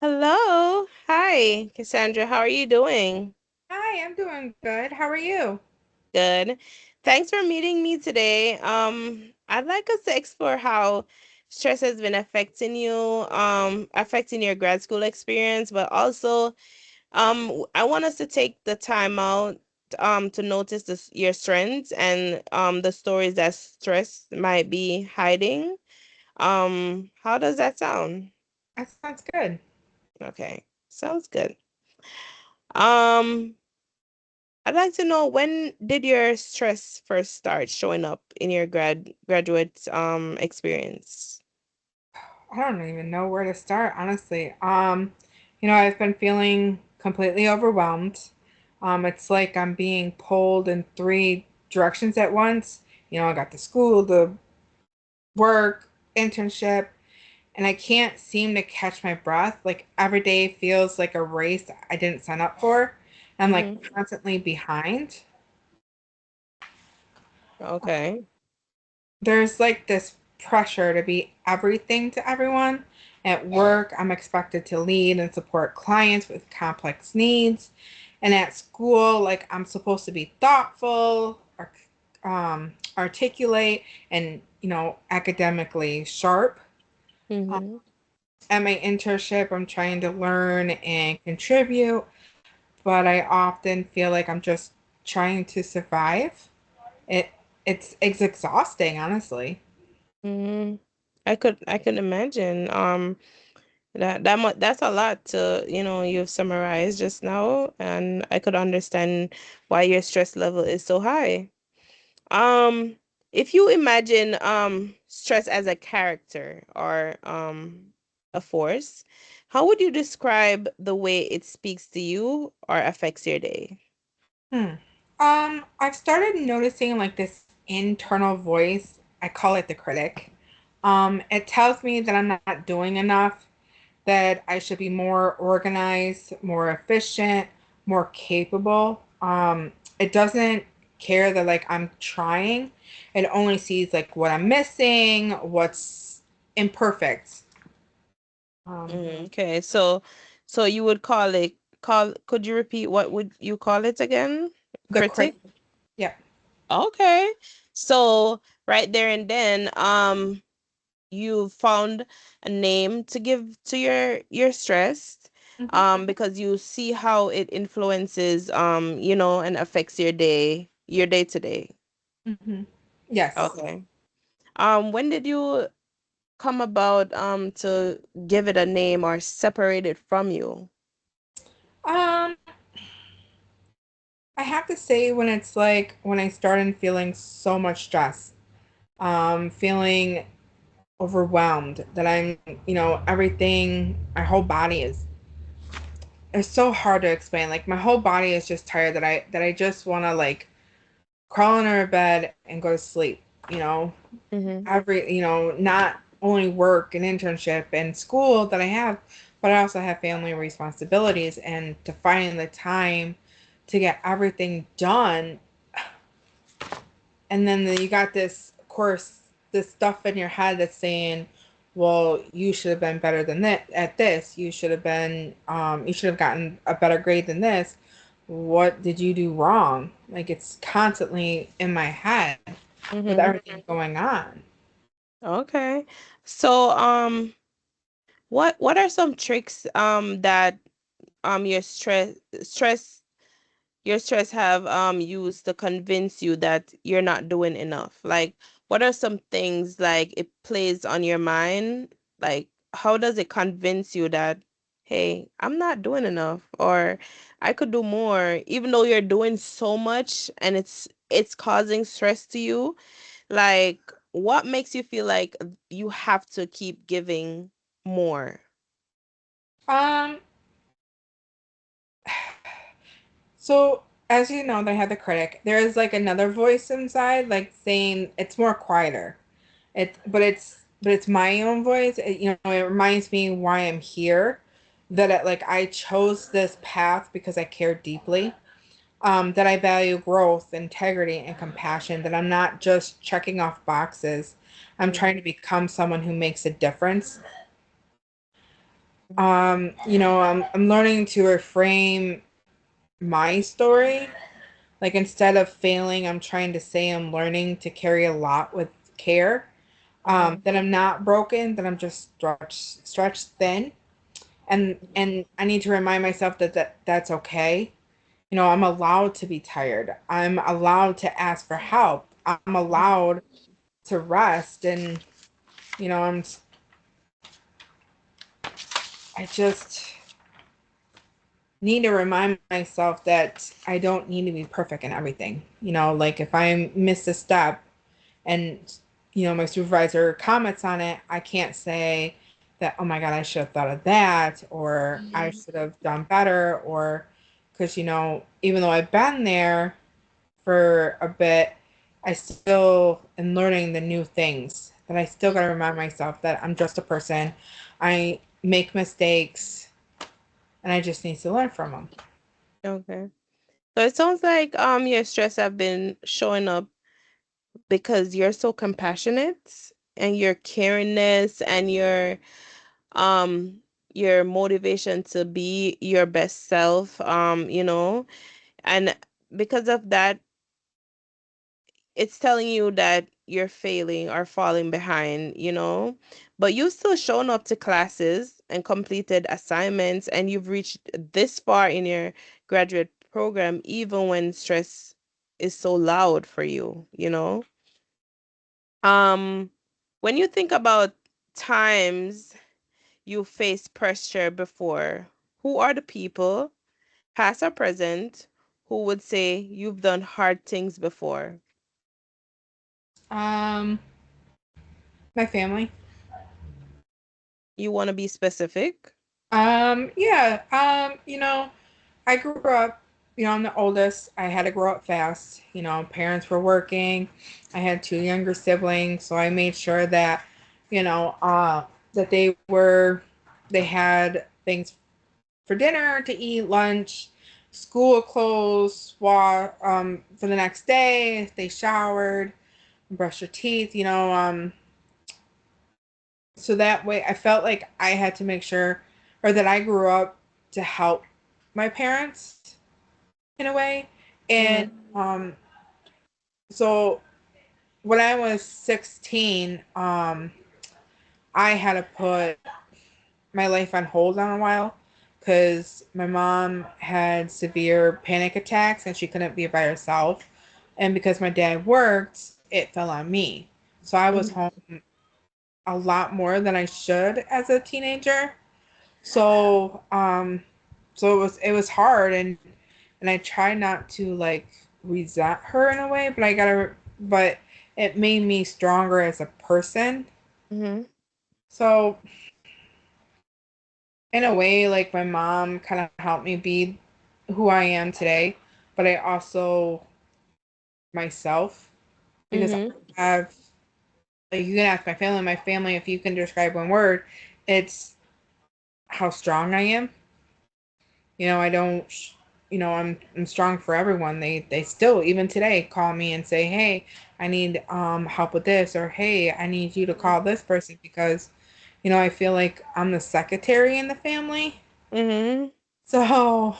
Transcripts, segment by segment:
Hello. Hi, Cassandra. How are you doing? Hi, I'm doing good. How are you? Good. Thanks for meeting me today. I'd like us to explore how stress has been affecting you, affecting your grad school experience, but also, I want us to take the time out, to notice your strengths and the stories that stress might be hiding. How does that sound? That sounds good. Okay, sounds good. Um, I'd like to know, when did your stress first start showing up in your graduate experience? I don't even know where to start, honestly. I've been feeling completely overwhelmed. It's like I'm being pulled in three directions at once. I got the school, the work, internship, and I can't seem to catch my breath. Like every day feels like a race I didn't sign up for. I'm like Mm-hmm. constantly behind. Okay. There's like this pressure to be everything to everyone. At work, I'm expected to lead and support clients with complex needs. And at school, like I'm supposed to be thoughtful, articulate, and academically sharp. Um, Mm-hmm. at my internship, I'm trying to learn and contribute, but I often feel like I'm just trying to survive. It it's exhausting, honestly. Mm-hmm. I could imagine. That's a lot to, you've summarized just now, and I could understand why your stress level is so high. Um, if you imagine stress as a character or a force, how would you describe the way it speaks to you or affects your day? Hmm. I've started noticing like this internal voice. I call it the critic. It tells me that I'm not doing enough, that I should be more organized, more efficient, more capable. It doesn't care that like I'm trying. It only sees like what I'm missing, what's imperfect. Um, Okay, so you would could you repeat, what would you call it again? the Critic? critic. Yeah. Okay. So right there and then, you found a name to give to your stress, Hmm. because you see how it influences, and affects your day to day. Hmm. Yes. Okay. When did you come about to give it a name or separate it from you? Um, I have to say when it's like when I started feeling so much stress, feeling overwhelmed that everything, my whole body is, it's so hard to explain. Like my whole body is just tired that I just want to like crawl under a bed and go to sleep, you know. Mm-hmm. Not only work and internship and school that I have, but I also have family responsibilities and to finding the time to get everything done. And then you got this, of course, this stuff in your head that's saying, well, you should have been better than that at this. You should have gotten a better grade than this. What did you do wrong? Like it's constantly in my head with Mm-hmm. everything going on. Okay. So, what are some tricks that your stress have used to convince you that you're not doing enough? Like, what are some things like it plays on your mind? Like, how does it convince you that, hey, I'm not doing enough, or I could do more, even though you're doing so much and it's causing stress to you? Like, what makes you feel like you have to keep giving more? Um, so as you know, they have the critic. There is like another voice inside, like saying it's more quieter. But it's my own voice. It reminds me why I'm here. Like I chose this path because I care deeply. That I value growth, integrity, and compassion. That I'm not just checking off boxes. I'm trying to become someone who makes a difference. I'm learning to reframe my story. Like instead of failing, I'm trying to say I'm learning to carry a lot with care. Mm-hmm. That I'm not broken, that I'm just stretched thin, and I need to remind myself that's okay. I'm allowed to be tired. I'm allowed to ask for help. I'm allowed to rest, and I'm I just need to remind myself that I don't need to be perfect in everything. Like if I miss a step and my supervisor comments on it, I can't say that, oh my god, I should have thought of that, or I Mm-hmm. should have done better, or because even though I've been there for a bit, I still am learning the new things. That I still got to remind myself that I'm just a person. I make mistakes, and I just need to learn from them. Okay. So it sounds like your stress have been showing up because you're so compassionate and your caringness and your motivation to be your best self, and because of that, it's telling you that you're failing or falling behind, but you've still shown up to classes and completed assignments, and you've reached this far in your graduate program even when stress is so loud for you. um when you think about times you faced pressure before, who are the people, past or present, who would say you've done hard things before? Um, my family. You want to be specific? Yeah. I grew up. I'm the oldest. I had to grow up fast. Parents were working. I had two younger siblings, so I made sure that, that they had things for dinner to eat, lunch, school clothes, for the next day. They showered, brushed their teeth. So that way I felt like I had to make sure, or that I grew up to help my parents in a way. And Mm-hmm. so when I was 16, I had to put my life on hold on a while because my mom had severe panic attacks and she couldn't be by herself. And because my dad worked, it fell on me. So I was home a lot more than I should as a teenager. So it was hard, and I try not to like resent her in a way, but it made me stronger as a person. Mm-hmm. So in a way, like my mom kind of helped me be who I am today, but I also myself because Mm-hmm. I have, like, you can ask my family, if you can describe one word, it's how strong I am. I don't, I'm strong for everyone. They still even today call me and say, "Hey, I need help with this," or "Hey, I need you to call this person," because I feel like I'm the secretary in the family. Mm-hmm. So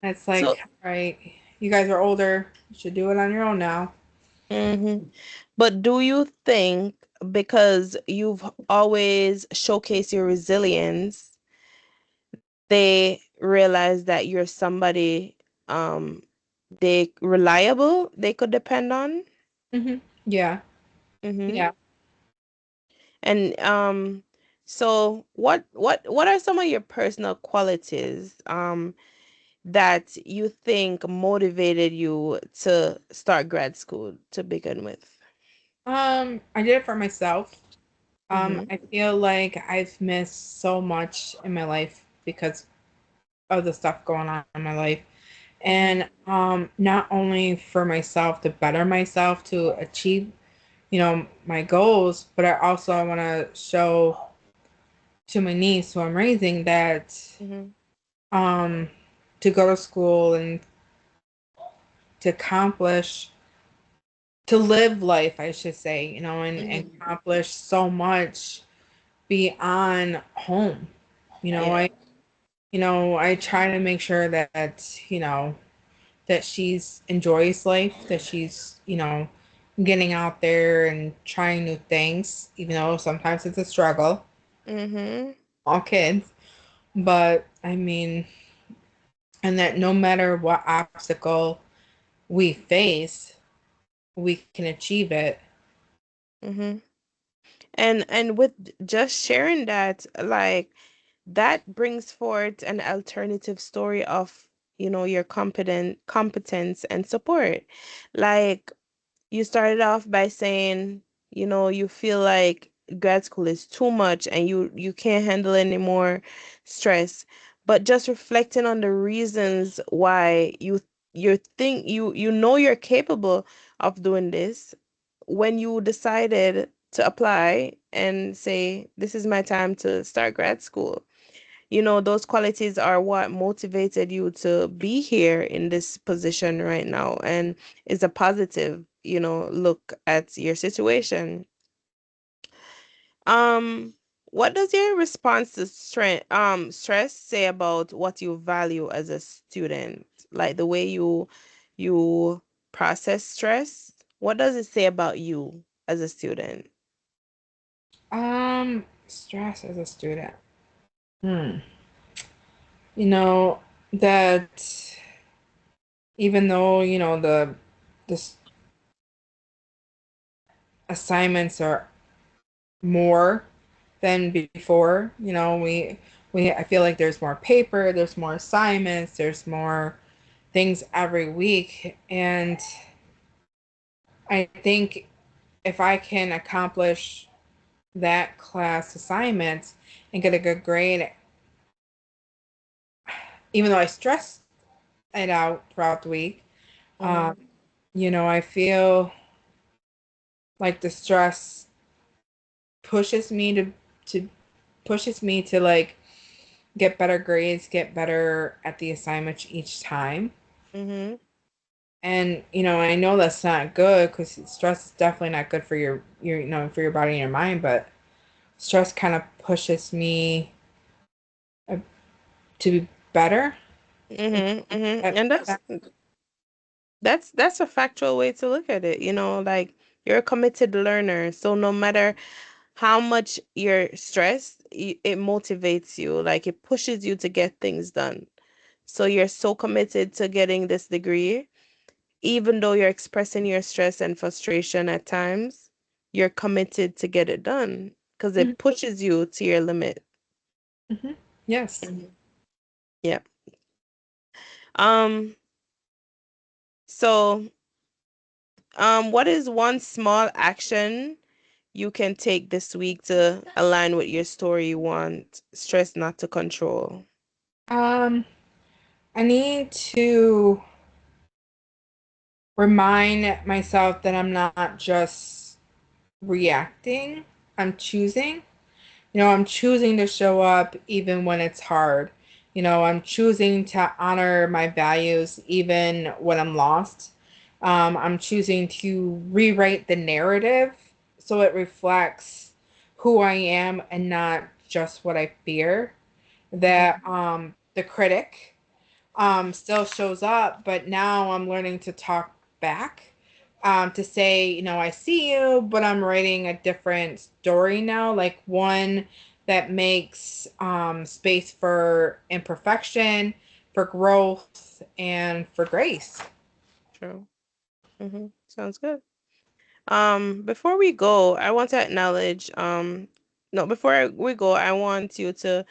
it's So, like, all right, you guys are older, you should do it on your own now. mm-hmm. But do you think because you've always showcased your resilience, they realize that you're somebody they reliable, they could depend on? Yeah, Mm-hmm. yeah. And so what are some of your personal qualities that you think motivated you to start grad school to begin with? I did it for myself. Mm-hmm. I feel like I've missed so much in my life because of the stuff going on in my life. Mm-hmm. And not only for myself to better myself to achieve my goals, but I want to show to my niece who I'm raising that Mm-hmm. um to go to school and to accomplish, to live life, I should say, and Mm-hmm. accomplish so much beyond home. You know, Yeah. I try to make sure that, that she's enjoys life, that she's, getting out there and trying new things, even though sometimes it's a struggle, Mm-hmm. all kids. But I mean, and that no matter what obstacle we face, we can achieve it. Mm-hmm. And with just sharing that, like that brings forth an alternative story of, your competence and support. Like you started off by saying, you feel like grad school is too much and you can't handle any more stress. But just reflecting on the reasons why you you're capable of doing this when you decided to apply and say, this is my time to start grad school. Those qualities are what motivated you to be here in this position right now and is a positive, look at your situation. Um, what does your response to stress say about what you value as a student? Like the way you process stress? What does it say about you as a student? Stress as a student. Hmm. You know, that even though, the assignments are more than before, I feel like there's more paper, there's more assignments, there's more things every week. And I think if I can accomplish that class assignments and get a good grade, even though I stress it out throughout the week, um, Mm-hmm. I feel like the stress pushes me to pushes me to like get better grades, get better at the assignments each time. Mm-hmm. And I know that's not good because stress is definitely not good for for your body and your mind. But stress kind of pushes me uh, to be better. If Mm-hmm. Mm-hmm. that, And that's that, that's a factual way to look at it. Like you're a committed learner, so no matter how much you're stressed, it motivates you. Like it pushes you to get things done. So you're so committed to getting this degree, even though you're expressing your stress and frustration at times, you're committed to get it done because Mhm, it pushes you to your limit. mhm. Yes. Mhm. Yeah. Um, so, what is one small action you can take this week to align with your story you want stress not to control? Um, I need to remind myself that I'm not just reacting, I'm choosing. I'm choosing to show up even when it's hard. I'm choosing to honor my values even when I'm lost. I'm choosing to rewrite the narrative so it reflects who I am and not just what I fear. Mhm. That the critic still shows up, but now I'm learning to talk back, to say, I see you, but I'm writing a different story now, like one that makes space for imperfection, for growth, and for grace. True. Sounds good. Before we go, I want to acknowledge, no, we go, I want you to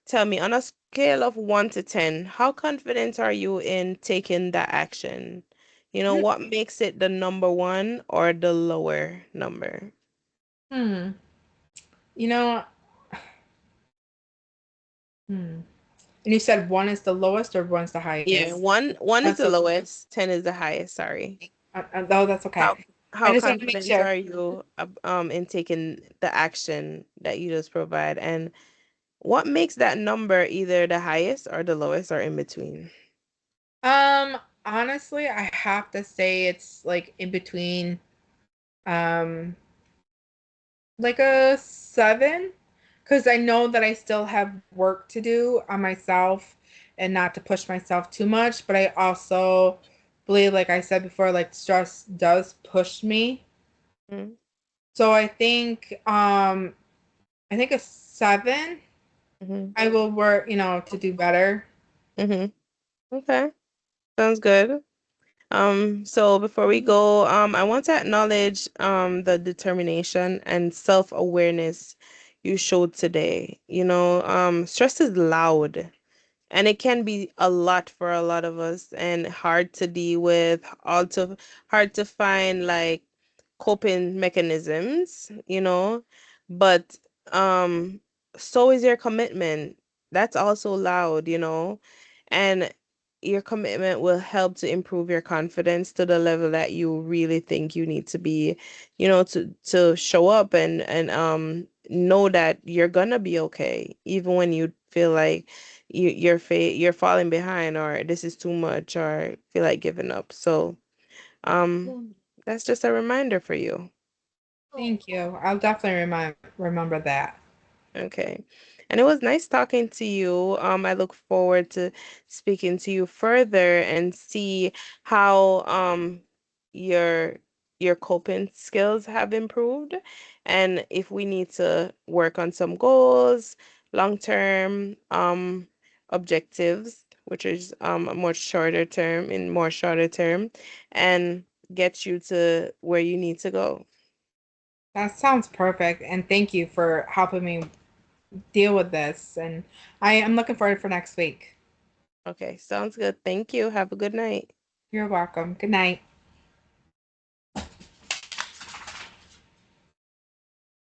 tell me on a scale of 1 to 10, how confident are you in taking that action? What makes it the number one or the lower number? Hmm. You know, hmm. And you said one is the lowest or one's the Yeah, highest? one is One's the the lowest, 10 is the highest, sorry. oh, that's okay. How I how just want to make confident sure. are you in taking the action that you just provide? And what makes that number either the highest or the lowest or in between? Honestly, I have to say it's like in between, um, like a 7. because I know that I still have work to do on myself and not to push myself too much. But I also believe, like I said before, like stress does push me. Mm-hmm. So I think a 7. Mm-hmm. I will work, to do better. Mm-hmm. Okay. Sounds good. So before we go, I want to acknowledge the determination and self-awareness you showed today. Stress is loud. And it can be a lot for a lot of us and hard to deal with, also hard to find like coping mechanisms, but um so is your commitment. That's also loud. And your commitment will help to improve your confidence to the level that you really think you need to be, to show up and know that you're gonna be okay, even when you feel like you're falling behind or this is too much or feel like giving up. So, that's just a reminder for you. Thank you. I'll definitely remember that. Okay. And it was nice talking to you. I look forward to speaking to you further and see how your your coping skills have improved and if we need to work on some goals, long-term objectives, which is a more shorter term, and get you to where you need to go. That sounds perfect. And thank you for helping me deal with this. And I am looking forward for next week. Okay, sounds good. Thank you. Have a good night. You're welcome. Good night.